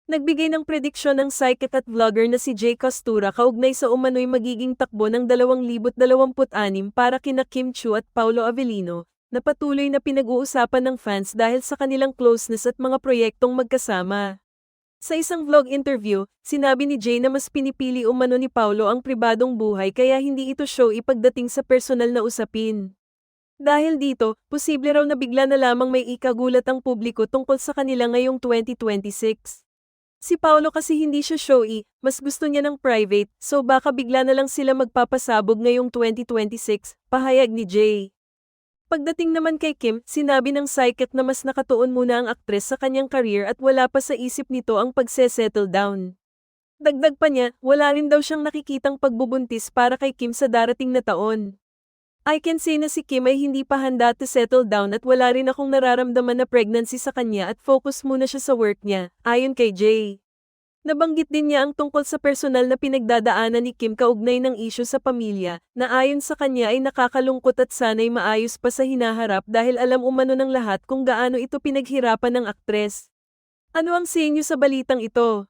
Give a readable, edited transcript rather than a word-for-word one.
Nagbigay ng prediksyon ng psychic at vlogger na si Jay Costura kaugnay sa umano'y magiging takbo ng 2026 para kina Kim Chiu at Paolo Avellino, na patuloy na pinag-uusapan ng fans dahil sa kanilang closeness at mga proyektong magkasama. Sa isang vlog interview, sinabi ni Jay na mas pinipili umano ni Paolo ang pribadong buhay kaya hindi ito show ipagdating sa personal na usapin. Dahil dito, posible raw na bigla na lamang may ikagulat ang publiko tungkol sa kanila ngayong 2026. Si Paolo kasi hindi siya showy, mas gusto niya ng private, so baka bigla na lang sila magpapasabog ngayong 2026, pahayag ni Jay. Pagdating naman kay Kim, sinabi ng psychic na mas nakatuon muna ang aktres sa kanyang career at wala pa sa isip nito ang pagse-settle down. Dagdag pa niya, wala rin daw siyang nakikitang pagbubuntis para kay Kim sa darating na taon. I can say na si Kim ay hindi pa handa to settle down at wala rin akong nararamdaman na pregnancy sa kanya at focus muna siya sa work niya, ayon kay Jay. Nabanggit din niya ang tungkol sa personal na pinagdadaanan ni Kim kaugnay ng isyu sa pamilya, na ayon sa kanya ay nakakalungkot at sana'y maayos pa sa hinaharap dahil alam umano ng lahat kung gaano ito pinaghirapan ng aktres. Ano ang sa inyo sa balitang ito?